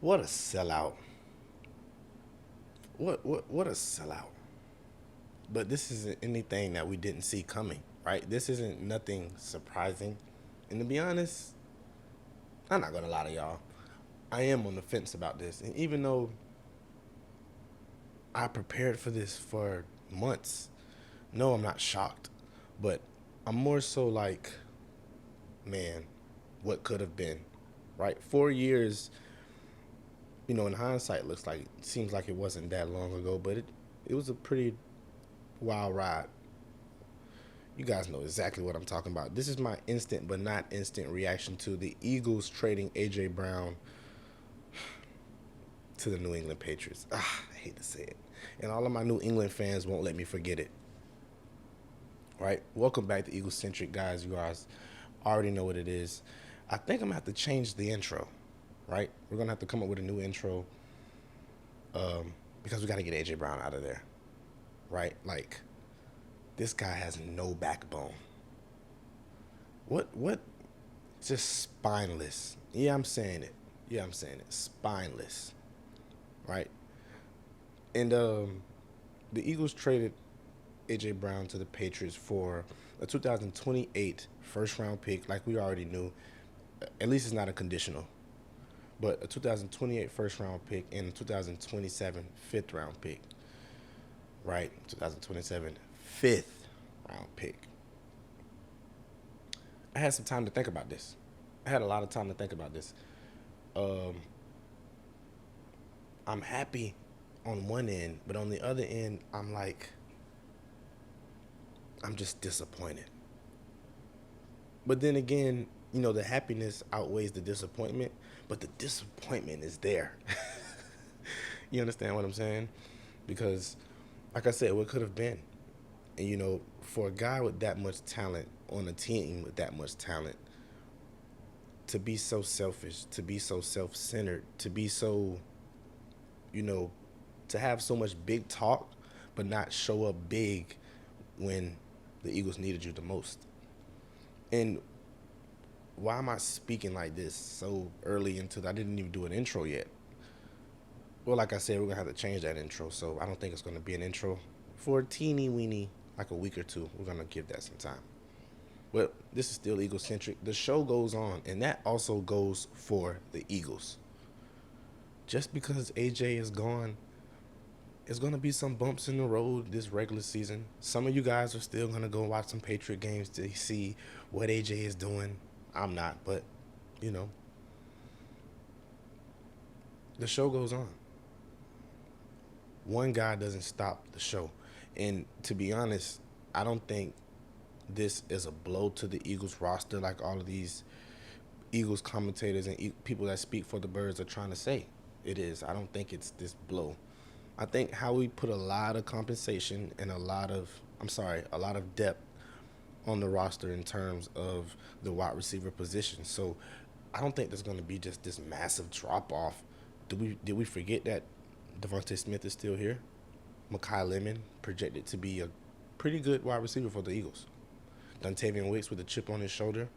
What a sellout. What a sellout. But this isn't anything that we didn't see coming, right? This isn't nothing surprising. And to be honest, I'm not gonna lie to y'all. I am on the fence about this. And even though I prepared for this for months, no, I'm not shocked. But I'm more so like, man, what could have been, right? 4 years, in hindsight, looks like seems like it wasn't that long ago, but it was a pretty wild ride. You guys know exactly what I'm talking about. This is my instant but not instant reaction to the Eagles trading AJ Brown to the New England Patriots. I hate to say it, and all of my New England fans won't let me forget it. Right? Welcome back to Eagle Centric, guys. You guys already know what it is. I think I'm gonna have to change the intro. Right? We're gonna have to come up with a new intro because we got to get AJ Brown out of there. Right? Like, this guy has no backbone. What? Just spineless. Yeah, I'm saying it. Yeah, I'm saying it. Spineless. Right? And the Eagles traded AJ Brown to the Patriots for a 2028 first round pick, like we already knew. At least it's not a conditional, but a 2028 first round pick and a 2027 fifth round pick. Right? 2027 fifth round pick. I had some time to think about this. I had a lot of time to think about this. Um, I'm happy on one end, but on the other end, I'm like, I'm just disappointed. But then again, the happiness outweighs the disappointment, but the disappointment is there. You understand what I'm saying? Because, like I said, what could have been? And, for a guy with that much talent on a team with that much talent, to be so selfish, to be so self centered, to be so, you know, to have so much big talk, but not show up big when the Eagles needed you the most. And why am I speaking like this so early into I didn't even do an intro yet. Well, like I said, we're gonna have to change that intro, so I don't think it's gonna be an intro for a teeny weeny like a week or two. We're gonna give that some time. But this is still egocentric. The show goes on, and that also goes for the Eagles. Just because AJ is gone, there's gonna be some bumps in the road this regular season. Some of you guys are still gonna go watch some Patriot games to see what AJ is doing. I'm not, but you know, the show goes on. One guy doesn't stop the show. And to be honest, I don't think this is a blow to the Eagles roster like all of these Eagles commentators and people that speak for the Birds are trying to say it is. I don't think it's this blow. I think how we put a lot of compensation and a lot of depth on the roster in terms of the wide receiver position. So I don't think there's going to be just this massive drop off. Did we forget that Devontae Smith is still here? Makai Lemon projected to be a pretty good wide receiver for the Eagles. Dontavian Wicks with a chip on his shoulder.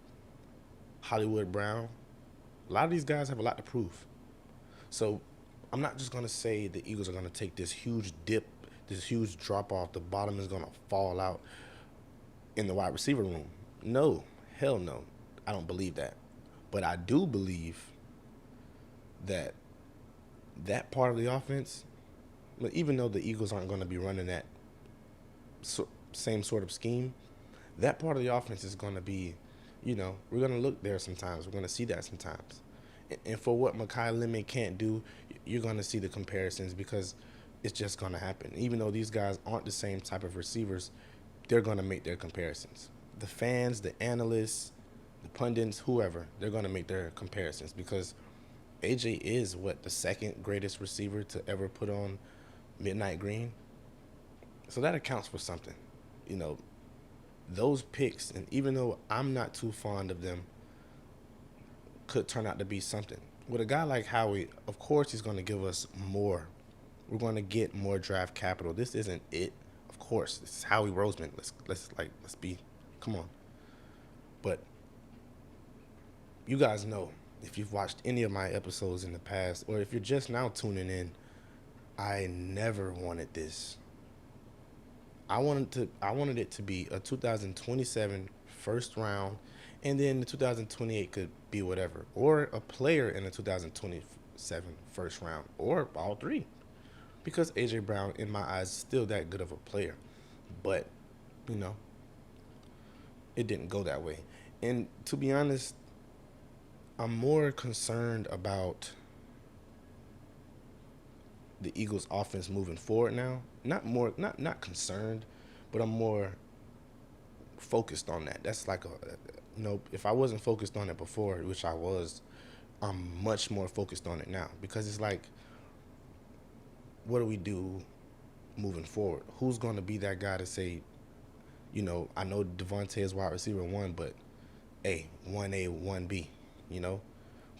Hollywood Brown. A lot of these guys have a lot to prove. So I'm not just going to say the Eagles are going to take this huge dip, this huge drop off. The bottom is going to fall out in the wide receiver room. No, hell no. I don't believe that. But I do believe that that part of the offense, even though the Eagles aren't going to be running that same sort of scheme, that part of the offense is going to be, we're going to look there sometimes. We're going to see that sometimes. And for what Makai Lemon can't do, you're going to see the comparisons because it's just going to happen. Even though these guys aren't the same type of receivers, they're going to make their comparisons. The fans, the analysts, the pundits, whoever, they're going to make their comparisons because AJ is the second greatest receiver to ever put on midnight green. So that accounts for something. You know, those picks, and even though I'm not too fond of them, could turn out to be something. With a guy like Howie, of course he's going to give us more. We're going to get more draft capital. This isn't it. Of course, this is Howie Roseman. Let's be, come on. But you guys know if you've watched any of my episodes in the past, or if you're just now tuning in, I never wanted this. I wanted it to be a 2027 first round, and then the 2028 could be whatever, or a player in the 2027 first round, or all three, because AJ Brown, in my eyes, is still that good of a player. But you know, it didn't go that way. And to be honest, I'm more concerned about the Eagles' offense moving forward now. Not concerned, but I'm more focused on that. That's like if I wasn't focused on it before, which I was, I'm much more focused on it now because it's like, what do we do moving forward? Who's going to be that guy to say, I know Devontae is wide receiver one, but hey, 1A, 1B, you know?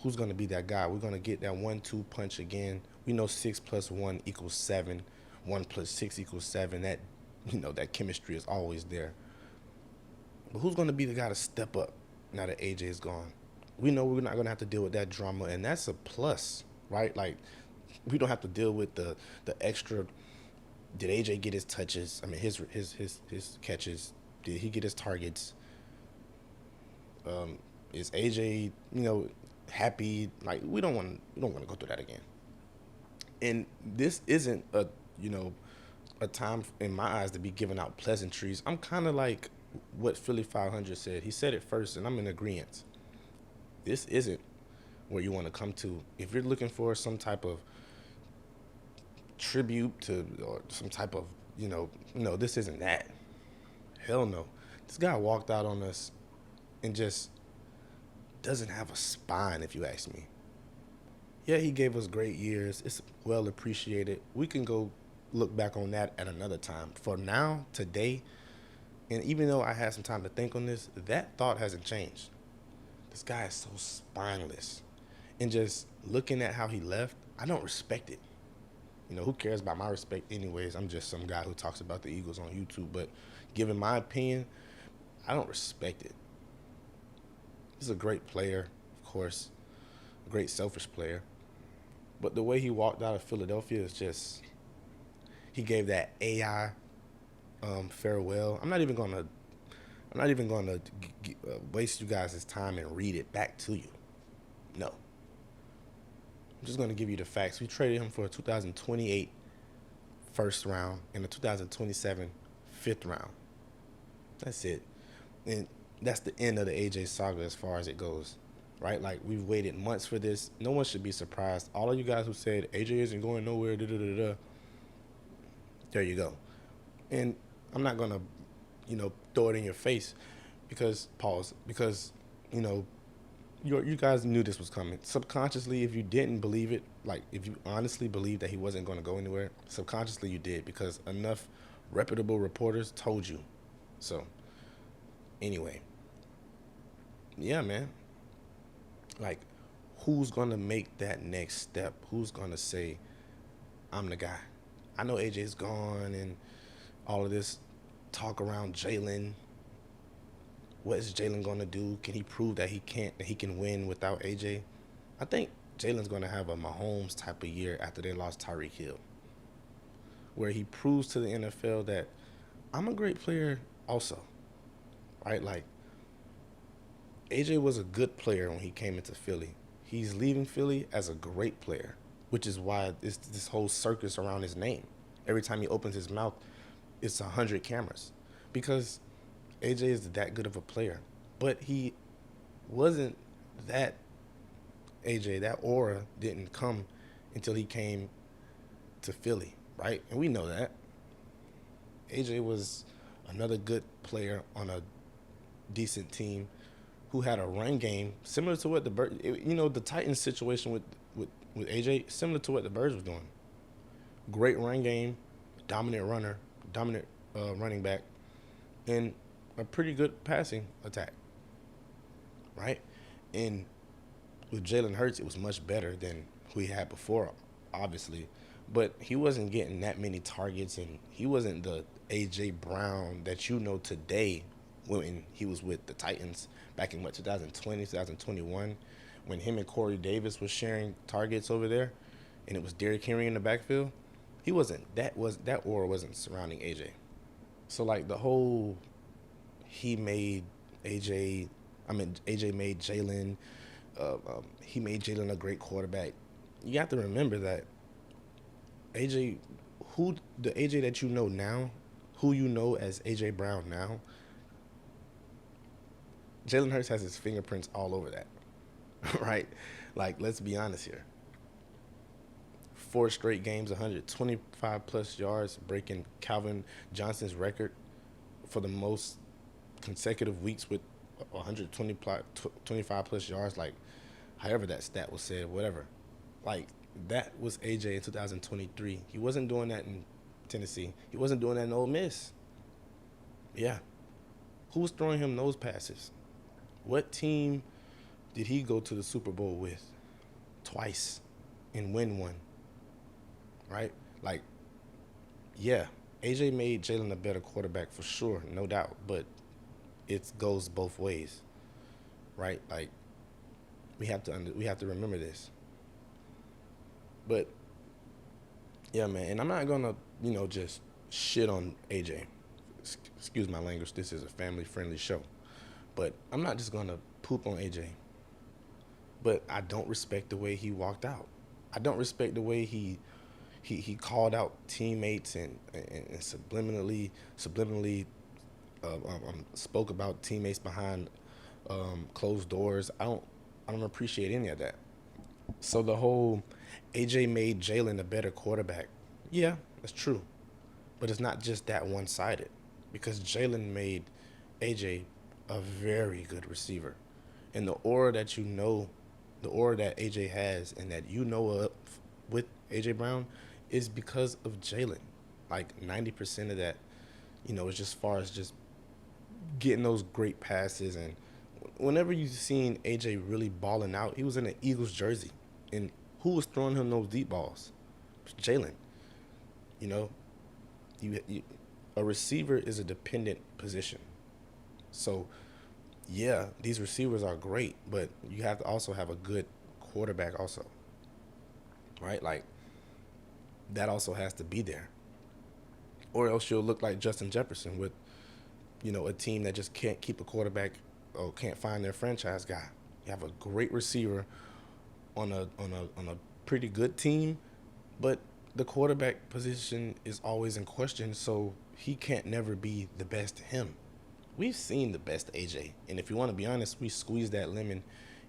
Who's going to be that guy? We're going to get that 1-2 punch again. We know 6 + 1 = 7. 1 + 6 = 7. That chemistry is always there. But who's going to be the guy to step up now that AJ is gone? We know we're not going to have to deal with that drama, and that's a plus, right? Like, we don't have to deal with the extra. Did AJ get his touches? I mean, his catches. Did he get his targets? Is AJ, happy? Like, we don't want to go through that again. And this isn't a time in my eyes to be giving out pleasantries. I'm kind of like what Philly 500 said. He said it first, and I'm in agreement. This isn't where you want to come to. If you're looking for some type of tribute to, or some type of, no, this isn't that. Hell no. This guy walked out on us and just doesn't have a spine, if you ask me. Yeah, he gave us great years. It's well appreciated. We can go look back on that at another time. For now, today, and even though I had some time to think on this, that thought hasn't changed. This guy is so spineless. And just looking at how he left, I don't respect it. Who cares about my respect anyways? I'm just some guy who talks about the Eagles on YouTube. But given my opinion, I don't respect it. He's a great player, of course, a great selfish player. But the way he walked out of Philadelphia is just, he gave that AI farewell. I'm not even gonna waste you guys' time and read it back to you. No. I'm just gonna give you the facts. We traded him for a 2028 first round and a 2027 fifth round. That's it. And that's the end of the AJ saga as far as it goes, right? Like, we've waited months for this. No one should be surprised. All of you guys who said AJ isn't going nowhere, there you go. And I'm not going to, throw it in your face because you guys knew this was coming. Subconsciously, if you didn't believe it, like if you honestly believed that he wasn't going to go anywhere, subconsciously you did because enough reputable reporters told you. So, anyway, yeah, man. Like, who's going to make that next step? Who's going to say, I'm the guy? I know AJ's gone and all of this talk around Jalen. What is Jalen going to do? Can he prove that he can win without AJ? I think Jalen's going to have a Mahomes type of year after they lost Tyreek Hill, where he proves to the NFL that I'm a great player also, right? Like, AJ was a good player when he came into Philly. He's leaving Philly as a great player, which is why it's this whole circus around his name. Every time he opens his mouth, it's 100 cameras because AJ is that good of a player. But he wasn't that AJ. That aura didn't come until he came to Philly, right? And we know that. AJ was another good player on a decent team who had a run game similar to what the Titans situation with AJ, similar to what the Birds was doing. Great run game, dominant runner, dominant running back, and a pretty good passing attack, right? And with Jalen Hurts, it was much better than who he had before, obviously. But he wasn't getting that many targets, and he wasn't the A.J. Brown that you know today when he was with the Titans back in, 2020, 2021, when him and Corey Davis was sharing targets over there, and it was Derrick Henry in the backfield, he wasn't. That aura wasn't surrounding AJ. So like the whole, he made AJ. I mean AJ made Jalen. He made Jalen a great quarterback. You have to remember that AJ, who the AJ that you know now, who you know as AJ Brown now, Jalen Hurts has his fingerprints all over that, right? Like, let's be honest here. 4 straight games, 125 plus yards, breaking Calvin Johnson's record for the most consecutive weeks with 125 plus yards. Like, however that stat was said, whatever. Like, that was AJ in 2023. He wasn't doing that in Tennessee. He wasn't doing that in Ole Miss. Yeah. Who was throwing him those passes? What team did he go to the Super Bowl with twice and win one? Right? Like, yeah, AJ made Jalen a better quarterback for sure, no doubt. But it goes both ways, right? Like, we have to remember this. But yeah, man, and I'm not gonna just shit on AJ. Excuse my language. This is a family-friendly show, but I'm not just gonna poop on AJ. But I don't respect the way he walked out. I don't respect the way he called out teammates and subliminally spoke about teammates behind closed doors. I don't appreciate any of that. So the whole AJ made Jalen a better quarterback. Yeah, that's true. But it's not just that one-sided, because Jalen made AJ a very good receiver. And the aura that the aura that AJ has and that of with AJ Brown is because of Jalen. Like 90% of that, is just far as just getting those great passes. And whenever you've seen AJ really balling out, he was in an Eagles jersey. And who was throwing him those deep balls? Jalen. A receiver is a dependent position. So, yeah, these receivers are great, but you have to also have a good quarterback also, right? Like, that also has to be there. Or else you'll look like Justin Jefferson with, a team that just can't keep a quarterback or can't find their franchise guy. You have a great receiver on a pretty good team, but the quarterback position is always in question, so he can't never be the best him. We've seen the best AJ, and if you want to be honest, we squeezed that lemon.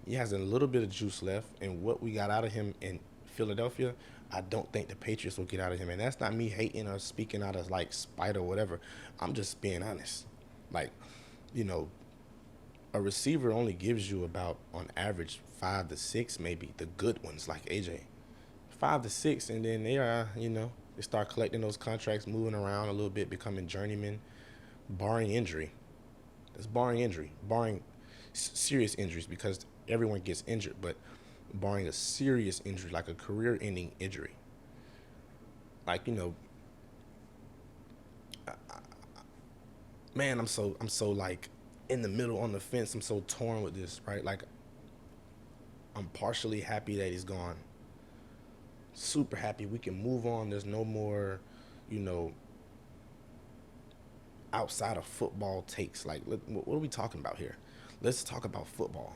He has a little bit of juice left, and what we got out of him in Philadelphia, I don't think the Patriots will get out of him. And that's not me hating or speaking out of like spite or whatever. I'm just being honest. Like, a receiver only gives you about, on average, 5 to 6, maybe the good ones like AJ. 5 to 6, and then they start collecting those contracts, moving around a little bit, becoming journeymen, barring injury. That's barring injury, barring serious injuries, because everyone gets injured, but barring a serious injury, like a career-ending injury. Like, man, I'm so like in the middle on the fence. I'm so torn with this, right? Like, I'm partially happy that he's gone. Super happy. We can move on. There's no more, outside of football takes. Like, what are we talking about here? Let's talk about football.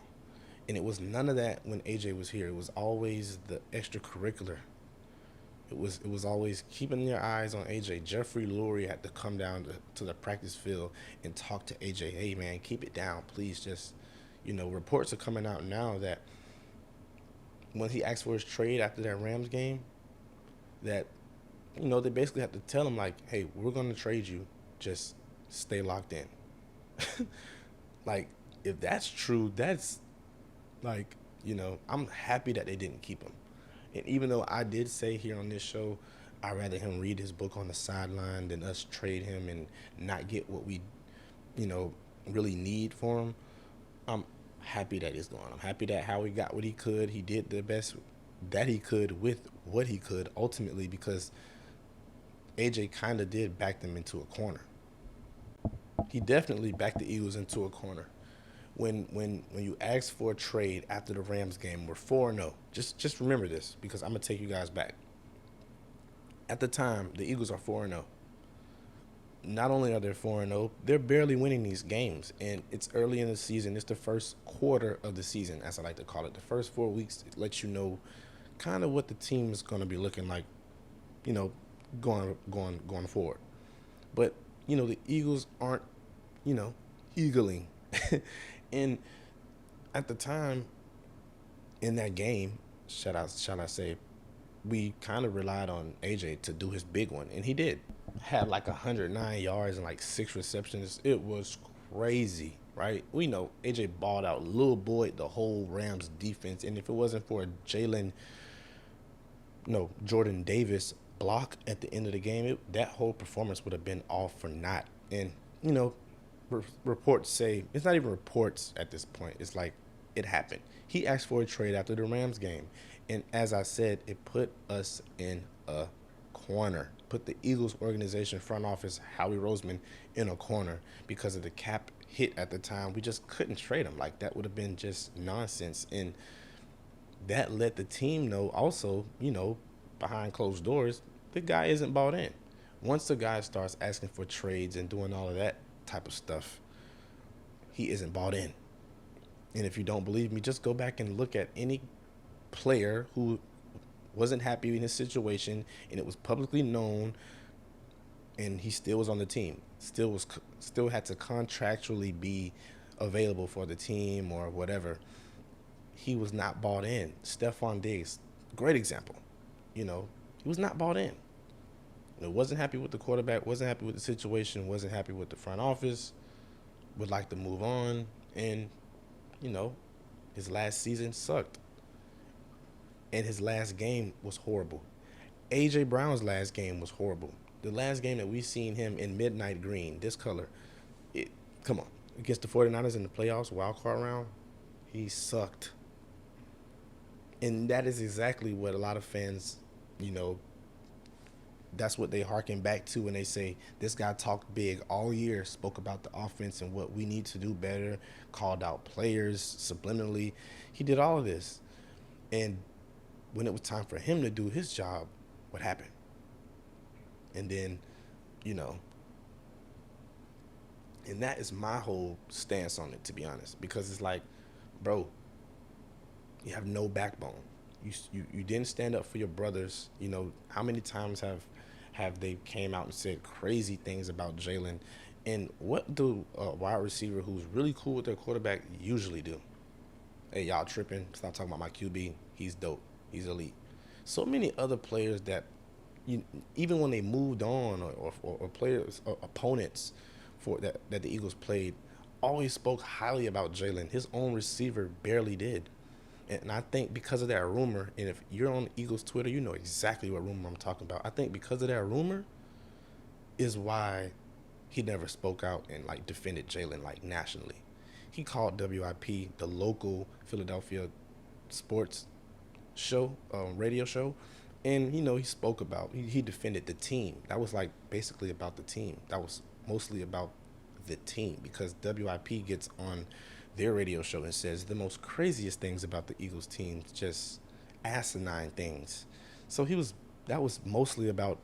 And it was none of that when AJ was here. It was always the extracurricular. It was always keeping your eyes on AJ. Jeffrey Lurie had to come down to the practice field and talk to AJ. Hey, man, keep it down, please. Just, reports are coming out now that when he asked for his trade after that Rams game, that, they basically have to tell him, like, hey, we're going to trade you. Just stay locked in. Like, if that's true, that's, like, I'm happy that they didn't keep him. And even though I did say here on this show, I'd rather him read his book on the sideline than us trade him and not get what we, really need for him, I'm happy that he's gone. I'm happy that Howie got what he could. He did the best that he could with what he could, ultimately, because AJ kind of did back them into a corner. He definitely backed the Eagles into a corner. When you asked for a trade after the Rams game, we're 4-0. Just remember this because I'm gonna take you guys back. At the time, the Eagles are 4-0. Not only are they 4-0, they're barely winning these games, and it's early in the season. It's the first quarter of the season, as I like to call it. The first 4 weeks lets you know kind of what the team is going to be looking like, you know, going forward. But the Eagles aren't, eagling, and at the time in that game, shall I say, we kind of relied on AJ to do his big one, and he did. Had like 109 yards and like 6 receptions. It was crazy, right? We know AJ balled out Lil Boyd, the whole Rams defense, and if it wasn't for Jordan Davis block at the end of the game, that whole performance would have been all for naught. And reports say it's not even reports at this point. It's like it happened. He asked for a trade after the Rams game, and as I said, it put us in a corner. Put the Eagles organization, front office, Howie Roseman, in a corner because of the cap hit at the time. We just couldn't trade him. Like, that would have been just nonsense. And that let the team know also, behind closed doors, the guy isn't bought in. Once the guy starts asking for trades and doing all of that type of stuff, he isn't bought in. And if you don't believe me, just go back and look at any player who wasn't happy in his situation and it was publicly known and he still was on the team, still had to contractually be available for the team or whatever. He was not bought in. Stephon Diggs, great example. He was not bought in. Wasn't happy with the quarterback, wasn't happy with the situation, wasn't happy with the front office, would like to move on, and his last season sucked. And his last game was horrible. A.J. Brown's last game was horrible. The last game that we seen him in midnight green, this color, come on, against the 49ers in the playoffs, wild card round, he sucked. And that is exactly what a lot of fans, that's what they harken back to when they say this guy talked big all year, spoke about the offense and what we need to do better, called out players subliminally. He did all of this. And when it was time for him to do his job, what happened? And then, and that is my whole stance on it, to be honest, because it's like, bro, you have no backbone. You didn't stand up for your brothers. How many times have they came out and said crazy things about Jalen? And what do a wide receiver who's really cool with their quarterback usually do? Hey, y'all tripping. Stop talking about my QB. He's dope. He's elite. So many other players that, even when they moved on or players or opponents that the Eagles played, always spoke highly about Jalen. His own receiver barely did. And I think because of that rumor, and if you're on Eagles Twitter, you know exactly what rumor I'm talking about. I think because of that rumor is why he never spoke out and defended Jalen nationally. He called WIP, the local Philadelphia sports show, radio show, and he spoke about, he defended the team. That was basically about the team. That was mostly about the team because WIP gets on their radio show and says the most craziest things about the Eagles team, just asinine things. So that was mostly about,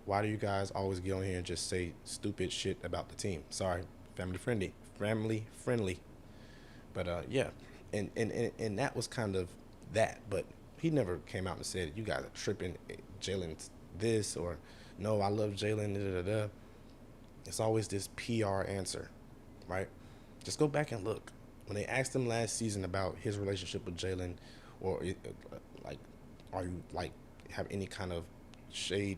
why do you guys always get on here and just say stupid shit about the team? Sorry, family friendly. But yeah, and that was kind of that. But he never came out and said, you guys are tripping, Jalen's this, or no, I love Jalen, da-da-da-da. It's always this PR answer, right? Just go back and look. When they asked him last season about his relationship with Jalen, or are you have any kind of shade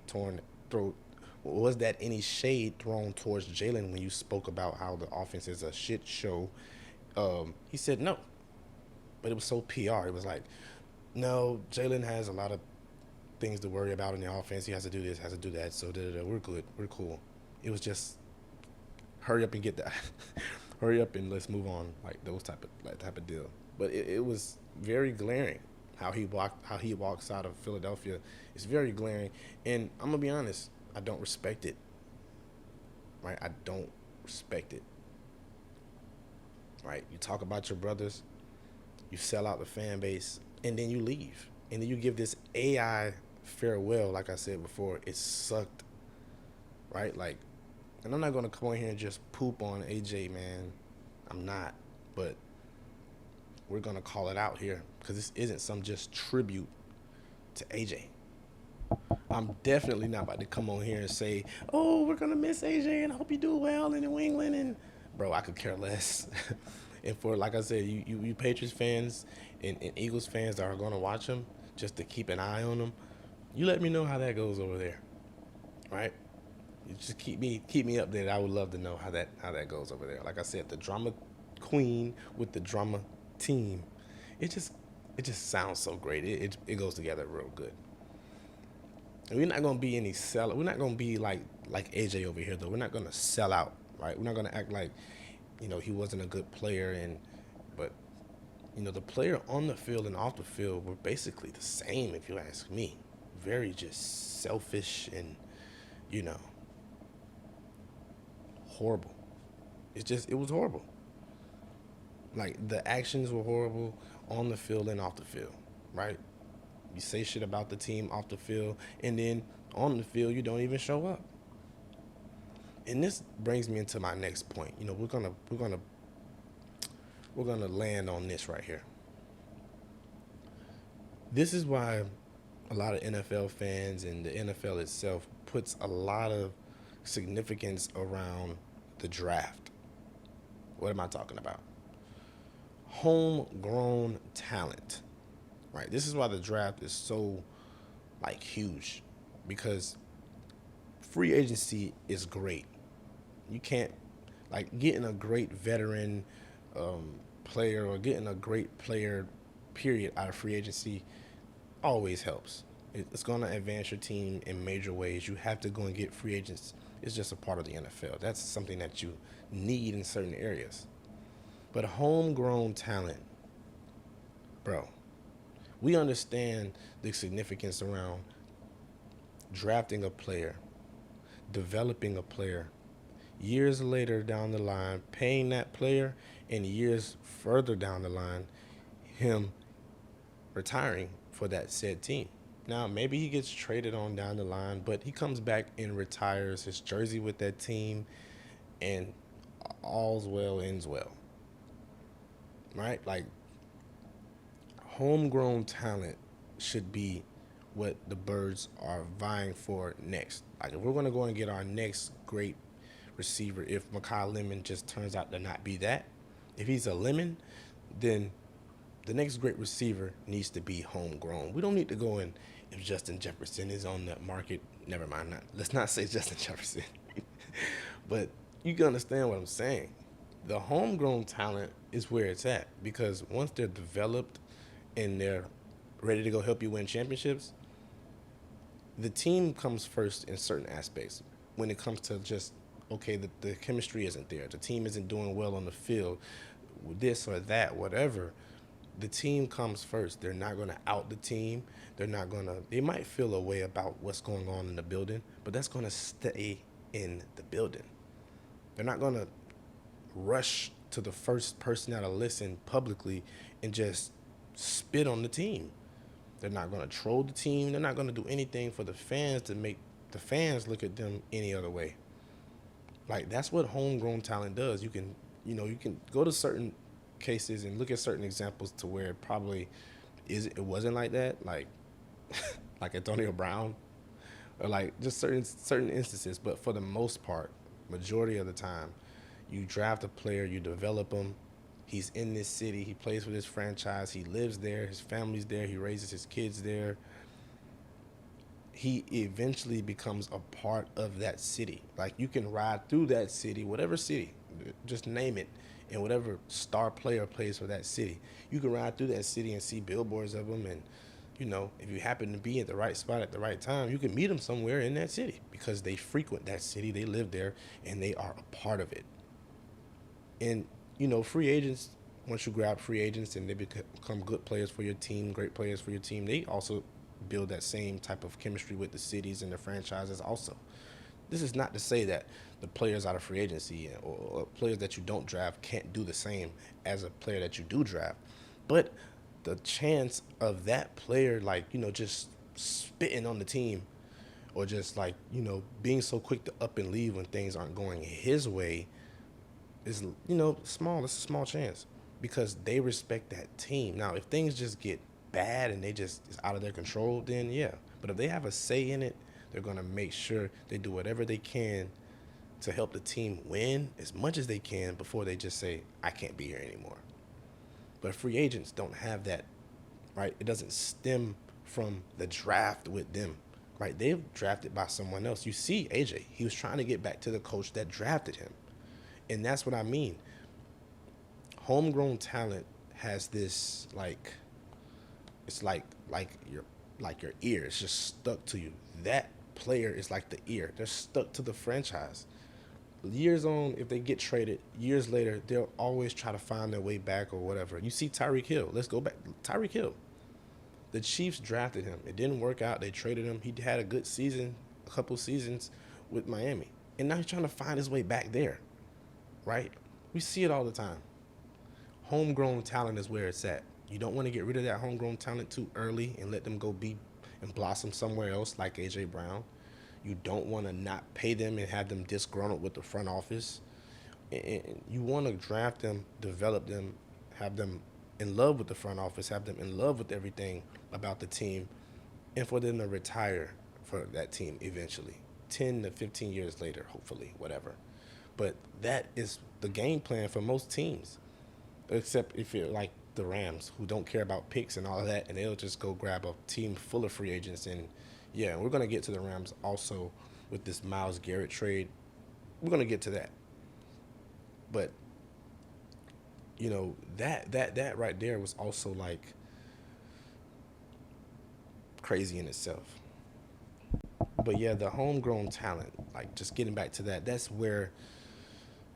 was that any shade thrown towards Jalen when you spoke about how the offense is a shit show? He said no, but it was so PR. It was like, no, Jalen has a lot of things to worry about in the offense. He has to do this, has to do that. So we're good, we're cool. It was just hurry up and get that. Hurry up and let's move on, those type of deal. But it was very glaring how he walks out of Philadelphia. It's very glaring, and I'm gonna be honest, I don't respect it. Right, I don't respect it. right? You talk about your brothers, you sell out the fan base, and then you leave. And then you give this AI farewell, like I said before, it sucked, right? Like, and I'm not gonna come on here and just poop on AJ, man. I'm not. But we're gonna call it out here because this isn't some just tribute to AJ. I'm definitely not about to come on here and say, "Oh, we're gonna miss AJ and I hope you do well in New England." And bro, I could care less. And for like I said, you Patriots fans and Eagles fans that are gonna watch him just to keep an eye on him, you let me know how that goes over there, right? You just keep me updated. I would love to know how that goes over there. Like I said, the drama queen with the drama team, it just it just sounds so great. It goes together real good. And we're not gonna be any seller. We're not gonna be like AJ over here though. We're not gonna sell out, right? We're not gonna act like he wasn't a good player but the player on the field and off the field were basically the same if you ask me. Very just selfish and you know horrible. It was horrible. Like the actions were horrible on the field and off the field, right? You say shit about the team off the field, and then on the field you don't even show up. And this brings me into my next point. We're gonna land on this right here. This is why a lot of NFL fans and the NFL itself puts a lot of significance around the draft. What am I talking about? Homegrown talent, right? This is why the draft is so huge, because free agency is great. You can't getting a great veteran player or getting a great player period out of free agency always helps. It's going to advance your team in major ways. You have to go and get free agents. It's just a part of the NFL. That's something that you need in certain areas. But homegrown talent, bro, we understand the significance around drafting a player, developing a player, years later down the line, paying that player, and years further down the line, him retiring for that said team. Now, maybe he gets traded on down the line, but he comes back and retires his jersey with that team, and all's well ends well, right? Like, homegrown talent should be what the Birds are vying for next. Like, if we're going to go and get our next great receiver, if Mekhi Lemon just turns out to not be that, if he's a lemon, then the next great receiver needs to be homegrown. We don't need to go in if Justin Jefferson is on the market. Never mind, let's not say Justin Jefferson. But you can understand what I'm saying. The homegrown talent is where it's at, because once they're developed and they're ready to go help you win championships, the team comes first in certain aspects. When it comes to just, okay, the chemistry isn't there, the team isn't doing well on the field, this or that, whatever, the team comes first. They're not going to out the team. They might feel a way about what's going on in the building, but that's going to stay in the building. They're not going to rush to the first person that'll listen publicly and just spit on the team. They're not going to troll the team. They're not going to do anything for the fans to make the fans look at them any other way. Like, that's what homegrown talent does. You can go to certain cases and look at certain examples to where it wasn't like that, like like Antonio Brown, or like just certain instances. But for the most part, majority of the time, you draft a player, you develop him. He's in this city. He plays for this franchise. He lives there. His family's there. He raises his kids there. He eventually becomes a part of that city. Like, you can ride through that city, whatever city, just name it, and whatever star player plays for that city. You can ride through that city and see billboards of them, and if you happen to be at the right spot at the right time, you can meet them somewhere in that city because they frequent that city, they live there, and they are a part of it. And free agents, once you grab free agents and they become good players for your team, great players for your team, they also build that same type of chemistry with the cities and the franchises also. This is not to say that the players out of free agency or players that you don't draft can't do the same as a player that you do draft, but the chance of that player, like, just spitting on the team, or just like, being so quick to up and leave when things aren't going his way, is, small. It's a small chance because they respect that team. Now, if things just get bad and they just is out of their control, then yeah. But if they have a say in it, they're gonna make sure they do whatever they can to help the team win as much as they can before they just say, I can't be here anymore. But free agents don't have that, right? It doesn't stem from the draft with them, right? They're drafted by someone else. You see AJ, he was trying to get back to the coach that drafted him. And that's what I mean. Homegrown talent has this, like, it's like your ear. It's just stuck to you. That player is like the ear. They're stuck to the franchise. Years on, if they get traded, years later, they'll always try to find their way back or whatever. You see Tyreek Hill. Let's go back. Tyreek Hill. The Chiefs drafted him. It didn't work out. They traded him. He had a good season, a couple seasons with Miami. And now he's trying to find his way back there, right? We see it all the time. Homegrown talent is where it's at. You don't want to get rid of that homegrown talent too early and let them go be and blossom somewhere else like A.J. Brown. You don't want to not pay them and have them disgruntled with the front office. And you want to draft them, develop them, have them in love with the front office, have them in love with everything about the team, and for them to retire for that team eventually, 10 to 15 years later, hopefully, whatever. But that is the game plan for most teams, except if you're like the Rams, who don't care about picks and all of that, and they'll just go grab a team full of free agents. And yeah, we're going to get to the Rams also with this Myles Garrett trade. We're going to get to that. But, that right there was also like crazy in itself. But yeah, the homegrown talent, like just getting back to that, that's where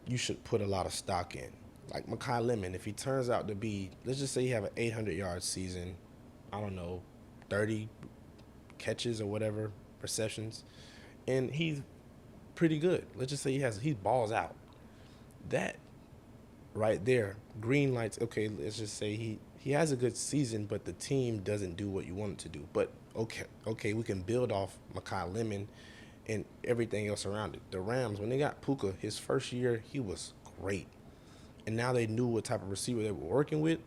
you should put a lot of stock in. Like Mekhi Lemon, if he turns out to be, let's just say you have an 800-yard season, I don't know, 30 catches or whatever, receptions, and he's pretty good. Let's just say he balls out. That right there, green lights. Okay, let's just say he has a good season, but the team doesn't do what you want it to do. But okay, we can build off Mekhi Lemon and everything else around it. The Rams, when they got Puka, his first year, he was great. And now they knew what type of receiver they were working with.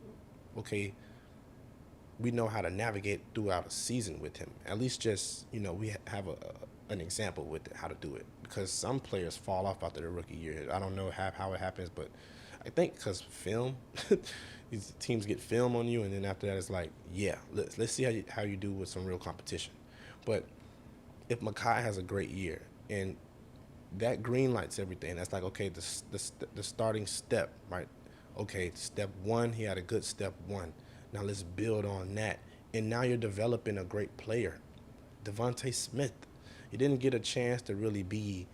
Okay, we know how to navigate throughout a season with him. At least just, we have an example with how to do it. Because some players fall off after their rookie year. I don't know how it happens, but I think because film, these teams get film on you, and then after that it's like, yeah, let's see how you do with some real competition. But if Mekhi has a great year and that green lights everything, that's like, okay, the starting step, right? Okay, step one, he had a good step one. Now let's build on that. And now you're developing a great player. Devontae Smith, he didn't get a chance to really be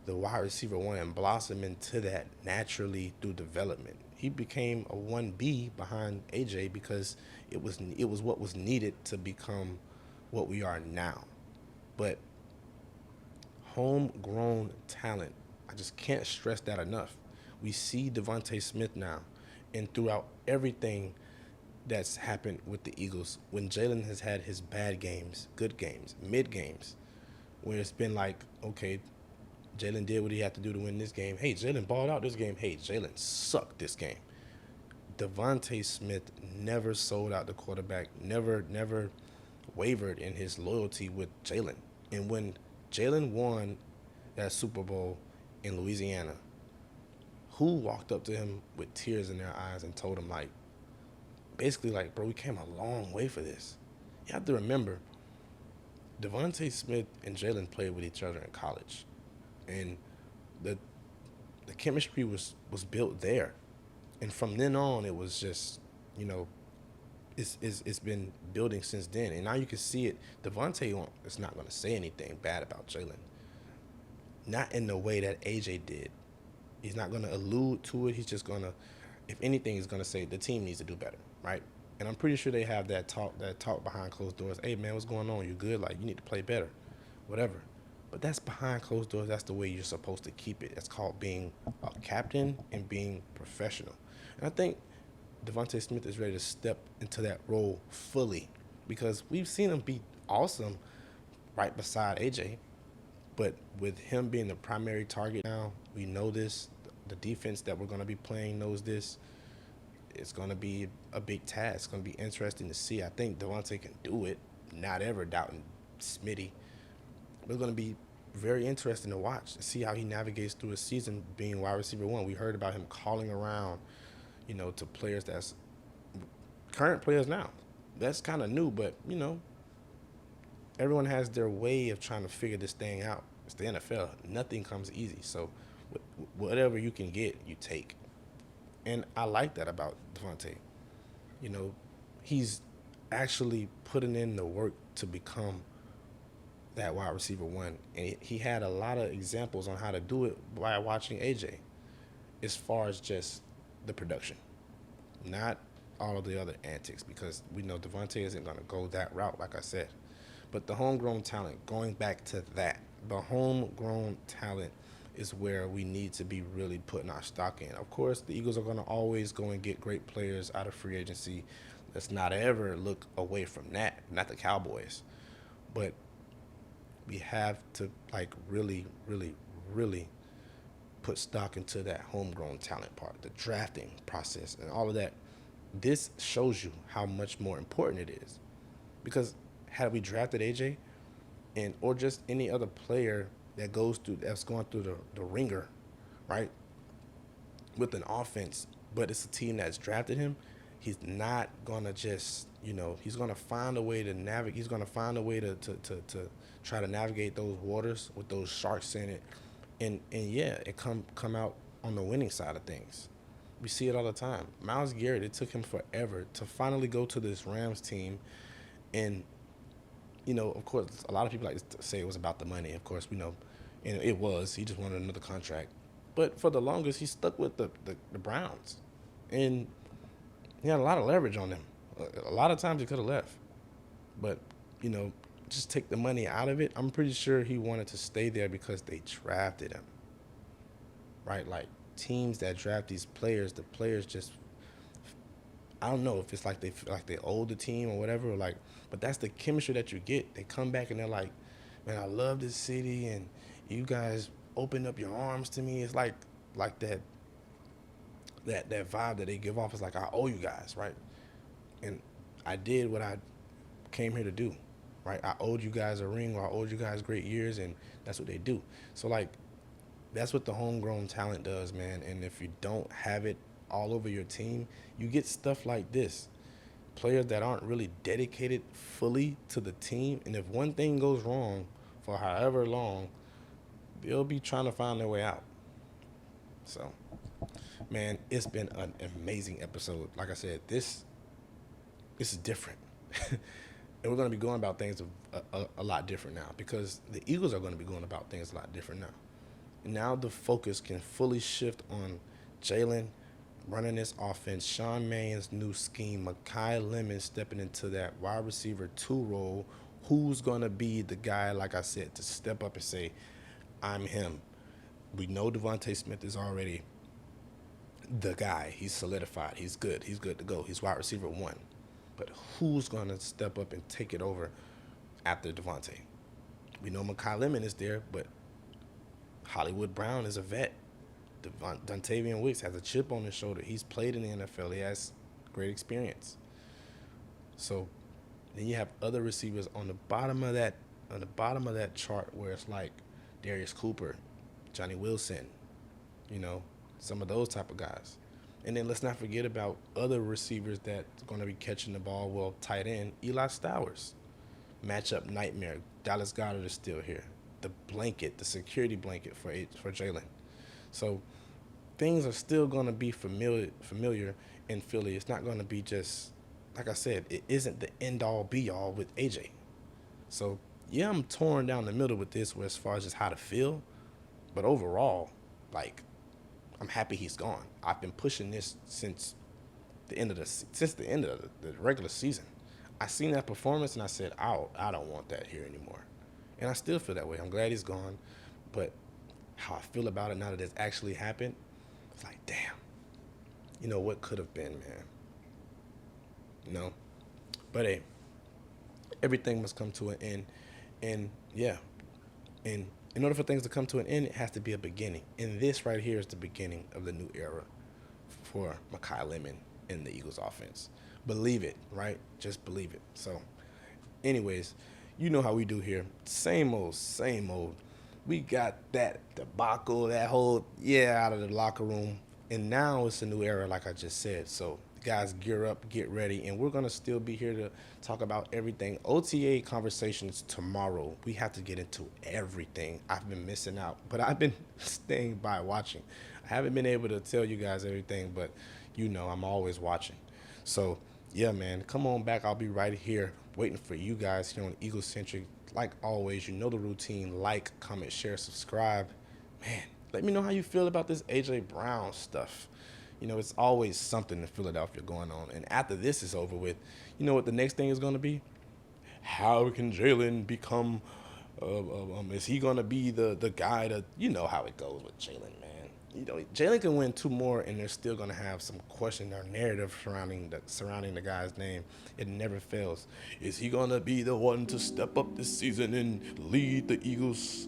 the wide receiver one and blossom into that naturally through development. He became a 1B behind AJ because it was what was needed to become what we are now. But homegrown talent, I just can't stress that enough. We see Devontae Smith now, and throughout everything that's happened with the Eagles, when Jalen has had his bad games, good games, mid games, where it's been like, okay, Jalen did what he had to do to win this game. Hey, Jalen balled out this game. Hey, Jalen sucked this game. Devontae Smith never sold out the quarterback, never wavered in his loyalty with Jalen. And when Jalen won that Super Bowl in Louisiana, who walked up to him with tears in their eyes and told him, like, basically like, bro, we came a long way for this. You have to remember, Devontae Smith and Jalen played with each other in college. And the chemistry was built there. And from then on, it was just, it's been building since then. And now you can see it. Devontae is not going to say anything bad about Jalen. Not in the way that AJ did. He's not going to allude to it. He's just going to, if anything, he's going to say the team needs to do better, right? And I'm pretty sure they have that talk behind closed doors. Hey, man, what's going on? You good? Like, you need to play better, whatever. But that's behind closed doors. That's the way you're supposed to keep it. That's called being a captain and being professional. And I think Devontae Smith is ready to step into that role fully because we've seen him be awesome right beside AJ. But with him being the primary target now, we know this. The defense that we're going to be playing knows this. It's going to be a big task. It's going to be interesting to see. I think Devontae can do it. Not ever doubting Smitty. But it's going to be very interesting to watch to see how he navigates through a season being wide receiver one. We heard about him calling around, to players that's current players now. That's kind of new, but, everyone has their way of trying to figure this thing out. It's the NFL. Nothing comes easy. So whatever you can get, you take. And I like that about Devontae. He's actually putting in the work to become that wide receiver one. And he had a lot of examples on how to do it by watching AJ as far as just the production, not all of the other antics, because we know Devontae isn't going to go that route, like I said. But the homegrown talent, going back to that, the homegrown talent is where we need to be really putting our stock in. Of course, the Eagles are going to always go and get great players out of free agency. Let's not ever look away from that, not the Cowboys. But we have to really, really, really put stock into that homegrown talent part, the drafting process and all of that. This shows you how much more important it is. Because had we drafted AJ or just any other player that's going through the ringer, right, with an offense, but it's a team that's drafted him, he's not gonna just, he's gonna find a way to navigate. He's gonna find a way to try to navigate those waters with those sharks in it, and yeah, it come out on the winning side of things. We see it all the time. Myles Garrett, it took him forever to finally go to this Rams team, and of course, a lot of people like to say it was about the money. Of course, we know, and it was. He just wanted another contract. But for the longest, he stuck with the Browns. And he had a lot of leverage on them. A lot of times he could have left. But, just take the money out of it. I'm pretty sure he wanted to stay there because they drafted him. Right? Like, teams that draft these players, the players just, I don't know if it's like they feel like they owe the team or whatever, but that's the chemistry that you get. They come back and they're like, man, I love this city, and you guys opened up your arms to me. It's like that vibe that they give off is like, I owe you guys, right? And I did what I came here to do, right? I owed you guys a ring, or I owed you guys great years, and that's what they do. So that's what the homegrown talent does, man. And if you don't have it all over your team, you get stuff like this. Players that aren't really dedicated fully to the team, and if one thing goes wrong for however long, they'll be trying to find their way out. So, man, it's been an amazing episode. Like I said, this is different. And we're going to be going about things a lot different now, because the Eagles are going to be going about things a lot different now. Now the focus can fully shift on Jalen running this offense, Sean Mayon's new scheme, Mekhi Lemon stepping into that wide receiver 2 role. Who's going to be the guy, like I said, to step up and say, I'm him? We know Devontae Smith is already the guy. He's solidified. He's good. He's good to go. He's wide receiver 1. But who's going to step up and take it over after Devontae? We know Mekhi Lemon is there, but Hollywood Brown is a vet. Dontavian Wicks has a chip on his shoulder. He's played in the NFL. He has great experience. So then you have other receivers on the bottom of that chart where it's like Darius Cooper, Johnny Wilson, some of those type of guys. And then let's not forget about other receivers that's going to be catching the ball. Well, tight end, Eli Stowers. Matchup nightmare. Dallas Goedert is still here. The security blanket for Jalen. So things are still going to be familiar in Philly. It's not going to be just, like I said, it isn't the end-all, be-all with AJ. So, yeah, I'm torn down the middle with this as far as just how to feel. But overall, I'm happy he's gone. I've been pushing this since the end of the regular season. I seen that performance and I said, I don't want that here anymore. And I still feel that way. I'm glad he's gone. But how I feel about it now that it's actually happened, it's like, damn, what could have been, man. But hey, everything must come to an end. And yeah, and in order for things to come to an end, it has to be a beginning. And this right here is the beginning of the new era for Mekhi Lemon in the Eagles offense. Believe it, right? Just believe it. So, anyways, you know how we do here. Same old, same old. We got that debacle, that whole, out of the locker room. And now it's a new era, like I just said. So, guys, gear up, get ready. And we're going to still be here to talk about everything. OTA conversations tomorrow. We have to get into everything. I've been missing out, but I've been staying by watching. I haven't been able to tell you guys everything, but I'm always watching. So, yeah, man, come on back. I'll be right here waiting for you guys here on Eagle Centric. Like always, you know the routine. Like, comment, share, subscribe. Man, let me know how you feel about this A.J. Brown stuff. It's always something in Philadelphia going on. And after this is over with, you know what the next thing is going to be? How can Jalen become, is he going to be the guy that, how it goes with Jalen, man. Jalen can win 2 more, and they're still going to have some question or narrative surrounding the guy's name. It never fails. Is he going to be the one to step up this season and lead the Eagles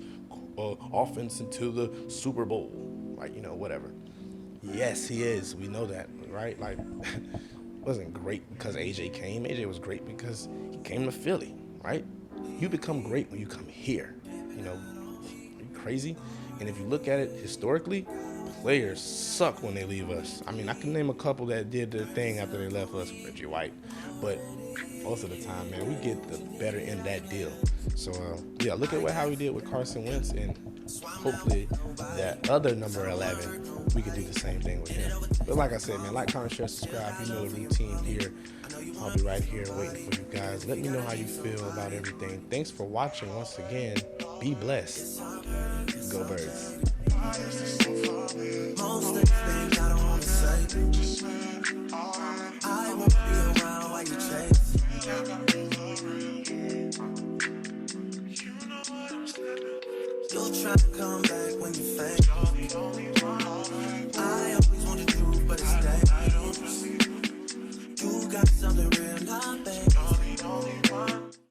offense into the Super Bowl? Like, whatever. Yes, he is. We know that, right? Like, it wasn't great because AJ came. AJ was great because he came to Philly, right? You become great when you come here. Are you crazy? And if you look at it historically, players suck when they leave us. I mean, I can name a couple that did their thing after they left us, Reggie White. But most of the time, man, we get the better end of that deal. So, look at how we did with Carson Wentz, and hopefully that other number 11, we could do the same thing with him. But like I said, man, like, comment, share, subscribe. You know the routine here. I'll be right here waiting for you guys. Let me know how you feel about everything. Thanks for watching once again. Be blessed. Go Birds. Most of the things I don't want to say, I won't be around while you chase. You'll try to come back when you fake.